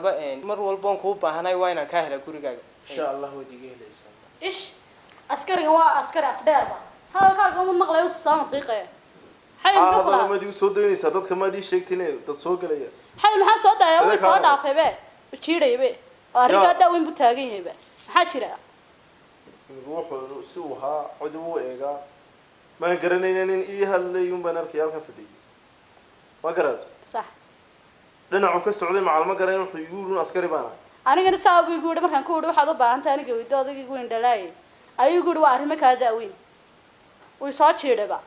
haddaba mar walba kuu baahanay waa inaan ka helo gurigaaga insha Allah wadiga helaysaa ish askariga waa askari afdheeba halkaaga ma maqlayo saam daqiiqay hay muxuu kula ma digu soo daynaysaa dadka ma dii sheegtay dad soo galaya hay maxaa soo daaya way soo dhaafay be jiidaybe arrinka daawin buu taagan yahay maxaa jira wuxuu si uu ha cid uu eega ma garanaynin ii hadlay baan arkay halka fadhiyay ma garad صح dhinacu ka socday macalma garan wuxuu igu yiri askari baan anigana saabu igu yiri markaan ku wada waxaad u baahan tahay aniga weydo adiga igu indhalay ayuu yiri waa arrimo ka daawin way soo jiidaba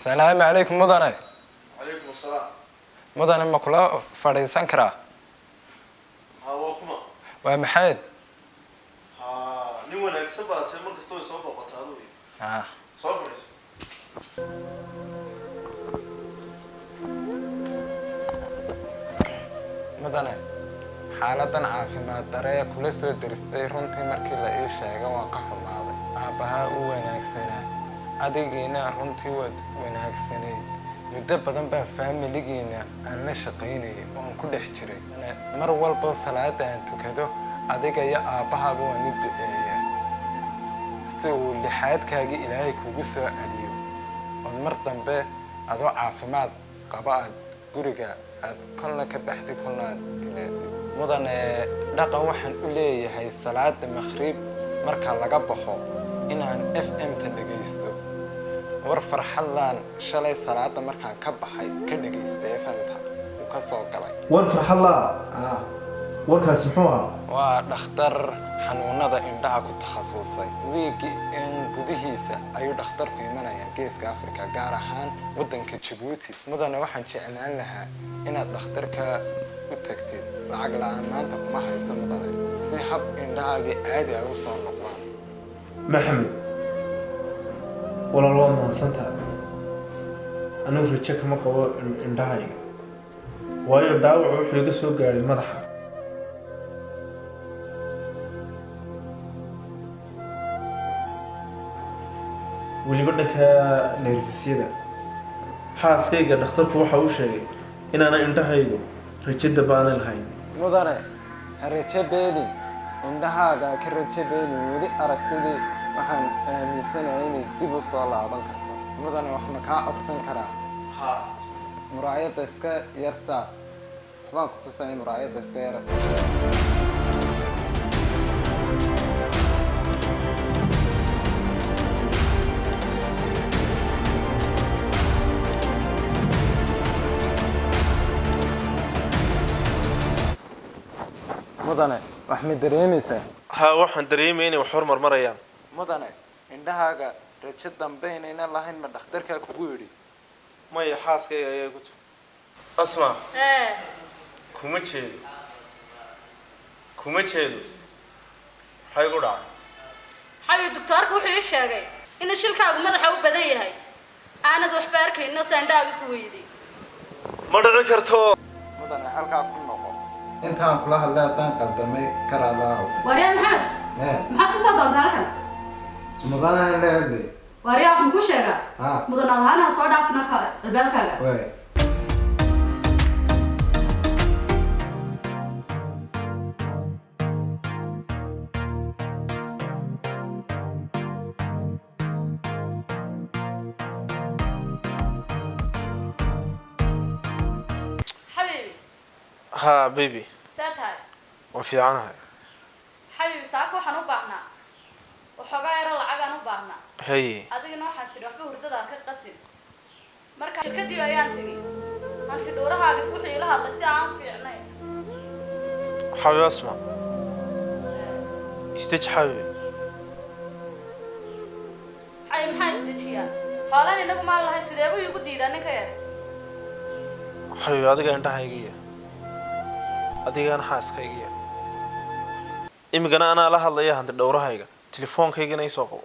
السلام عليكم مدني. عليكم السلام. مدني ما كلا فريسان كرا. هاوكما. ومحمد. نيوان أكسبها تمر كستوي صوبة قطعوي. صوفرس. مدني. حالة عافية درية كل سوء درستي رنتي مركي لأي شيء وقحوا ماضي. أبها وناكسنا. adeegayna runtii wanaagsaneed muddo badan baan familigeena aan la shaqaynay oo aan ku dhex jiray mar walba salaada aan tukado adiga iyo aabahaba waan u duceeyaa si uu lixaadkaaga ilaahay kugu soo celiyo oo mar dambe adoo caafimaad qaba aad guriga aad kolna ka baxday kolna aad timaadid mudane dhaqan waxaan u leeyahay salaada maqrib marka laga baxo inaan FM ta dhageysto war farxadan shalay salaada markaan ka baxay ka dhageystay FM ta uu ka soo galay war farxada warkaas muxuu ahaa waa dhakhtar xanuunada indhaha ku takhasusay wiigi in gudihiisa ayuu dhakhtarku imanaya geeska Afrika gaar ahaan wadanka Djibouti mudane waxaan jeclaan lahaa inaad dhakhtarka u tagtid lacag la'aan maanta kuma hayso mudane si hab indhahaaga caadi ah u soo noqdaan محمد والله ما صنتها أنا رجعك ما قوى إندهاي وايو داوع وحيد سوق على المدح واللي بدك نيرفسيدا حاس كيجا دكتورك وحاول شيء إن أنا إندهاي رجع دبان الهاي مدري رجع بيني indhahaaga ka rajabeyn weli aragtidii waxaan aaminsanahay inay dib u soo laaban karto mudane wax ma kaa codsan karaa muraayada iska yarsaa waxbaan ku tusay muraayada iska yarsaa mudane wax ma dareemaysaa waxaan dareemay inay wax hormar marayaan mudane indhahaaga rajo dambe inayna lahayn ma dhakhtarka kugu yiri maya xaaskayga ayaa ku asma kuma jeedo waxay ku dhacay xayu doctorku wuxuu ii sheegay in shilkaagu madaxa u badan yahay aanad wax baarkayna saandaaga ku weydii ma dhici karto mudane halkaa ku noqo intaan kula hadlay haddaan qaldamay karaadaaho wariyaa maxamed maxaad ka soo doontaa halkan mudane leeday wariyaa waxaan ku sheegaa mudan allaana soo dhaafna albaabkaaga ها بيبي ساتها وفي عنها حبيبي ساكو waxaan u baahnaa waxoogaa yar lacag aan u baahnaa هي adigana waxaan sidoo waxba hurdada ka qasin marka shirkadii ayaan tagay anti dhoorahaaga isku xiila hadla si aan fiicnay حبيبي اسمع استج حبيبي hay maxaa istajiya xoolaan inagu ma lahayn sidee buu igu diidaa ninka yar حبيبي adiga indhahaygiya adigana xaaskaygiya imigana anaa la hadlaya hanti dhowrahayga telefoonkaygana ii soo qabo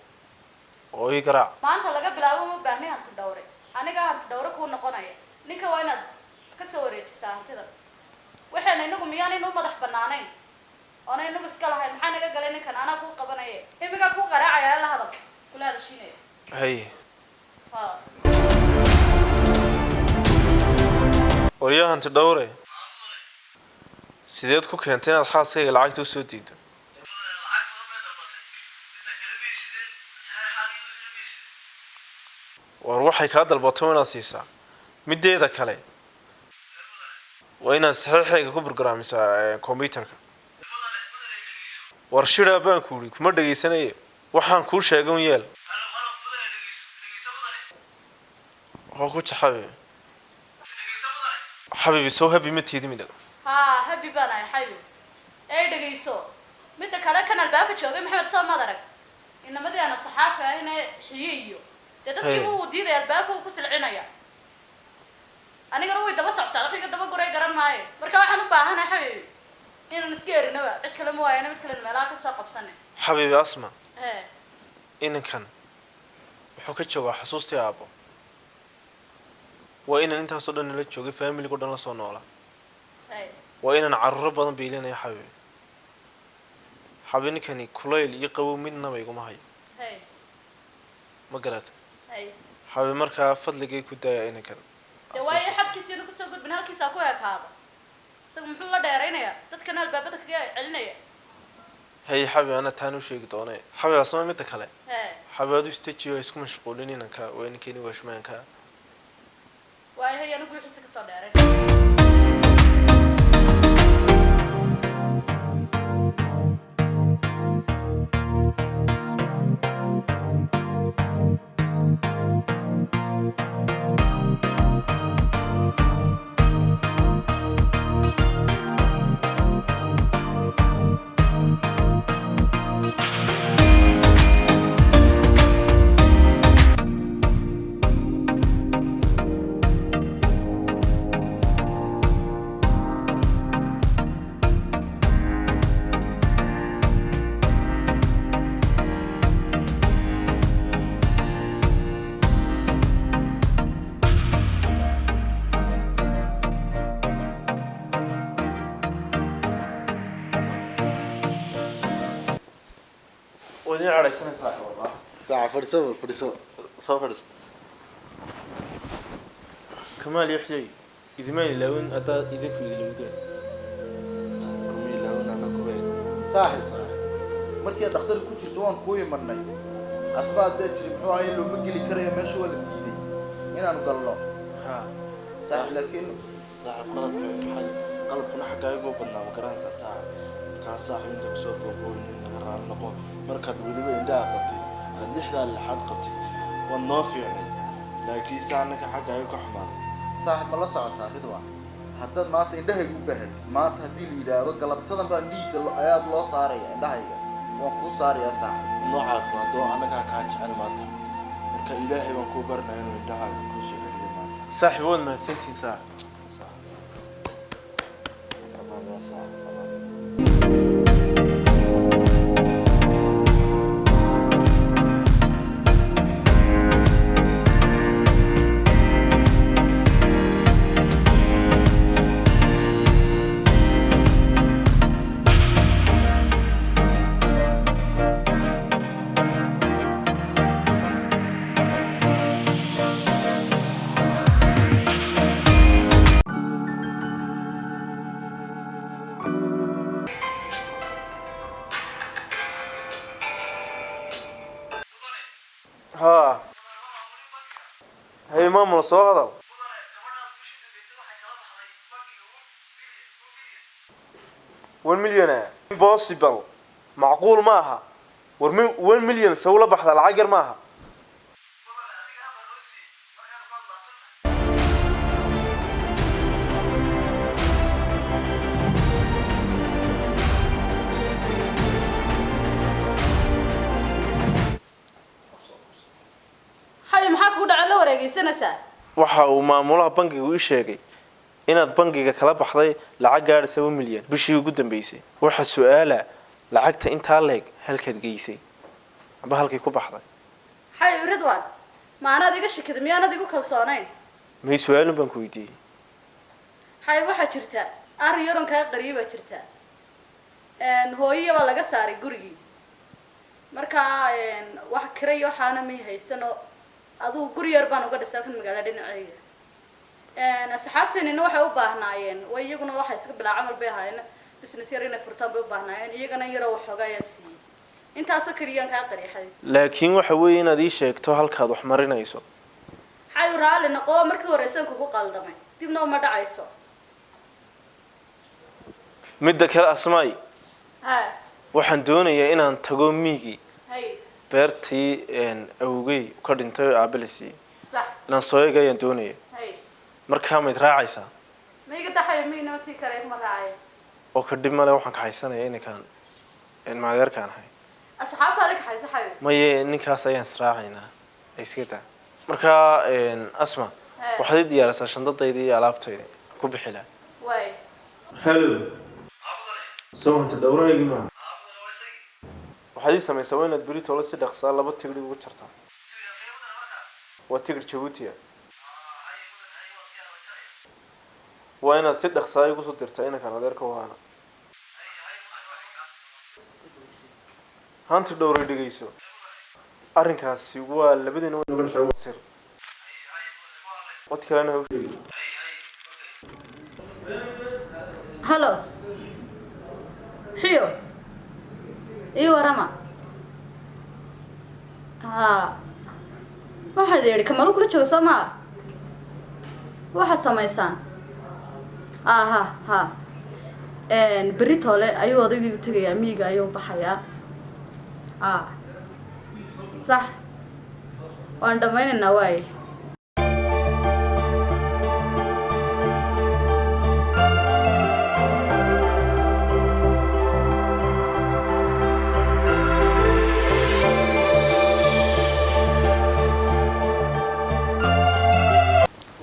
oo ii garaac maanta laga bilaabo ma baahni hanti dhowre aniga hanti dhowre kuu noqonaya ninka waa inaad ka soo wareejisaa hantida waxayna inagu miyaanaynu u madax bannaanayn oona inagu iska lahayn maxaa naga galay ninkan anaa kuu qabanaya imigaa kuu qaraacaya la hadal kula hadashiinaya haye ha waryaa hanti dhowre sideed ku keentay inaad xaaskayga lacagta u soo diido war waxay kaa dalbato inaad siisaa mideeda kale waa inaad saxiixayga ku barnaamijsaa computerka war shiraa baan ku yidhi kuma dhegaysanayo waxaan kuu sheegay un yeel waa ku jaxabi xabibi soo habi ma tiidi midag ha habi baan ahay xabiib ee dhagayso midda kale kan albaabka joogay maxamed soo madarag inamadii ana saxaafka ahina xiye iyo dee dadkii uu diiday albaabka uu ku silcinaya anigana way daba socsocda xiga daba guray garan maayo marka waxaan u baahanahay xabiib inaan iska erinaba cid kale ma waayana mid kale meelaha ka soo qabsanay xabibi asma ee inankan wuxuu ka joogaa xusuustii aabbo waa inaan intaasoo dhan nala joogay faamiligo dhan la soo noola waa inaan carruuro badan biilinaya xabibi xabibi ninkani kulayl iyo qabow midnaba iguma hayo ma garata xabibi markaa fadligay ku daaya inankan dee waayo xadkiisiina kasoo gudbin halkiisaa ku ekaado isaga muxuu la dheeraynayaa dadkana albaabada kaga celinaya haye xabibi ana taan u sheegi doonay xabibi asma midda kale xabibi adu istajiyo isku mashquulin inanka waa ninkani waashmaanka waayo hay anigu wixiisa kasoo dheeray ودي عليك سنة ساعة والله ساعة فرسو صو فرس كمال يحيي إذا ما يلاون أتا إذا في الودين كمي لهون أنا كوين صاحي مركي دختر ku jirto waan ku imanay asbaad dadri muxuu ahay loo magili karay meesha wala diiday inaan galno ها صح laakiin صاحب qalad kuna xagaago badnaa ma garanaysaa صاحب ka saaxiibinta ku soo boqoon naga raal noqo markaad waliba indhaha qabtay aad lixdaa lixaad qabtay waa noo fiicnay laakiin saanaka xagaago ka xumaa صاحب ma la socotaa ridwaan haddaad maanta indhahayga u baahatid maanta haddii la yidhaahdo galabtadan baa dhiisa ayaad loo saaraya indhahayga waan kuu saarayaa saaxib noocaas waa doo annagaa kaa jecel maanta marka ilaahay baan kuu barinaya inuu indhahaaga kuu soo celiyo maanta صاحب وين ما سنتين ساعة ها هي ماما صغيرة والمليون impossible معقول معها والمليون سووا بحث على العقر معها waxa uu maamulaha bangiga u sheegay inaad bangiga kala baxday lacag gaadhaysa 1 milyan bishii ugu dambeysay waxa su'aala lacagta intaa leeg halkaad geysay amba halkay ku baxday حي رضوان ما أنا ديك الشيء كذا مي أنا ديك كل صانين may su-aalun baan ku weydiiyey حي واحد شرتا أريورن كا قريبة شرتا إن هو هي ولا قصاري قرقي مركا إن واحد كريه حانا مي هي سنو أدو قرير بانو قد سالك المقالة دين عيا إن أصحابتي إنه واحد وباهناين ويجونا واحد يسكب بالعمل بها إن بس نسيرين فرتان بباهناين يجونا يروح حاجة يسي أنت أصلا كريان كا قري حي laakiin waxa weeye inaad ii sheegto halkaad wax marinayso حي ورا لنا قوة مركز ورئيسان كوكو قلدمي دبنا وما دعيسو midda kale asmaay ها waxaan doonayaa inaan tago miigi هاي beertii awgey ka dhintay aabalisi صح inaan soo eegayaan doonaya هاي markaa mayd raacaysaa ما يقدر حي مين نوتي كريه مرة عاي oo kadib male waxaan ka haysanayaa inankaan maadeerkaan ahay أصحاب هذيك حي صحيح maye ninkaas ayaan israacaynaa iska daa markaa asma waxaad ii diyaarisaa shandadaydii iyo alaabtaydii ku bixi laha واي hello soo hanta dhowrahaygii maaha waxaad ii samaysaa waa inaad beri toola si dhaqsaa 2 tigidh ugu jartaa waa tigidh Djibouti waa inaad si dhaqsaa igu soo dirtaa inankaan adeerka waana hanta dhowray dhegeyso arrinkaasi waa labadiina waa naga dhaxay sir wad kalena ha u sheegin هلو حيو ايوه رما ها واحد يري كمالو كل جوجو سما واحد سميسان ها ان بريتوله ايو odaygu tagaya miiga ayuu baxaya صح waan dhamaynayna waay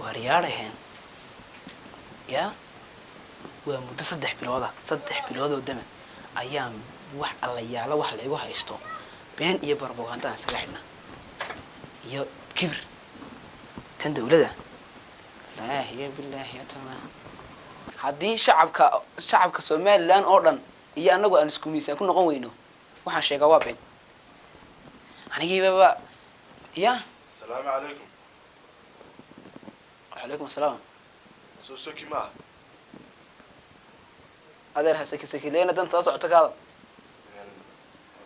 waryaaraheen ya waa muddo 3 bilood oo dama ayaan wax alla yaala wax la igu haysto been iyo propaganda isaga xidhna iyo kibir tan dawladda laahi billahi ta'ala hadii shacabka Soomaaliland oo dhan iyo anagu aan isku miisaan ku noqon weyno waxaan sheegaa waa been anigii baba ya السلام عليكم وعليكم السلام سوسكي ما adeer hasaki leena dan taas socota kaada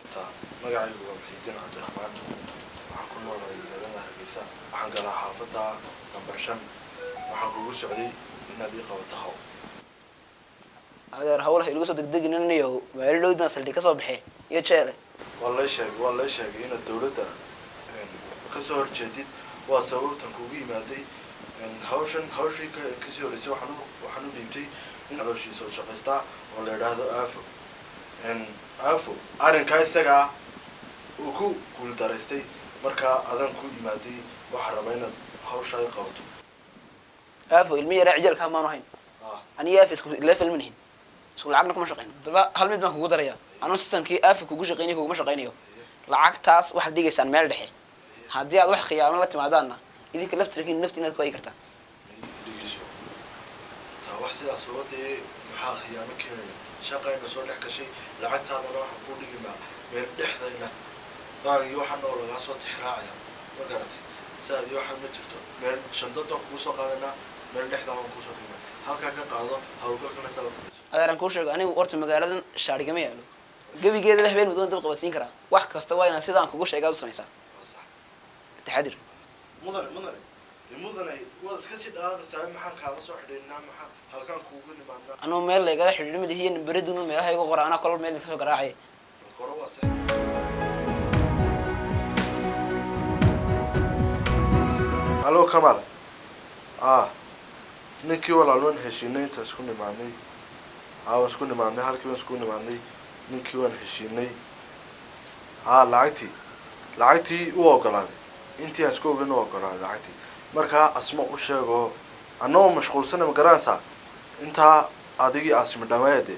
horta magacaygu waa Muxiidiin Cabdiraxmaan waxaan ku noolahay magaalada Hargeysa waxaan galaa xaafadda number 5 waxaan kugu socday inaad ii qabato hawl adeer hawlaha ilu soo degdegninayo meel dhow baan saldhig ka soo baxay iyo jeele waa la sheegay in dawladda ka soo horjeedid waa sababtan kugu yimaaday hawshii ka soo horeysay waxaan u dhiibtay in calooshiisa oo shaqaysta oo la yiraahdo aafo arrinka isaga uu ku guul daraystay marka adan ku yimaaday waxa raba inaad hawsha ay qabato aafo ilmiya raacijalka ma ahayn aniga aafo isku level minhin isku lacagna kuma shaqeyn daba hal mid baan kugu daraya anoo systemkii aafo kugu shaqeynay kugu shaqeynayo lacagtaas wax digaysaan meel dhexe haddii aad wax khiyaano la timaadaana idinka laftirkiin naftiina ku ay kartaa wax sidaas oo dee maxaa khiyaano keenaya shaqayna soo dhex gashay lacagtaadana waxaan ku dhigimaa meel dhexdayna baangi waxaan oo lagaa soo tixraacaya ma garatay saad iyo waxaan ma jirto meel shantadan kugu soo qaadanaa meel dhexdaa waan kusoo dhignaa halkaa ka qaado hawlgalkana saa fadhiiso adeeran kuu sheego anigu horta magaaladan shaarigama yaalo gebigeeda la habeen mudan dab qabasiin karaa wax kasta waa inaan sidaan kugu sheegaa u samaysaa taxadir mudane waa iska sii dhaaqaysaa maxaan kaaga soo xidhiidhnaa maxaa halkaan kuugu nimaadnaa anuu meel laygala xidhiidhmid iyo beredunu meelaha igu qora anaa kolol meel kasoo garaacay qoro waa se hallo Kamal ninkii walaalwan heshiinay inta isku nimaadnay waan isku nimaadnay halkii waan isku nimaadnay ninkii waan heshiinay lacagtii u ogolaaday intii aan isku ogeyn u ogolaaday lacagtii markaa asma u sheego annagoo mashquulsana ma garanaysaa intaa adigii asma dhammaayade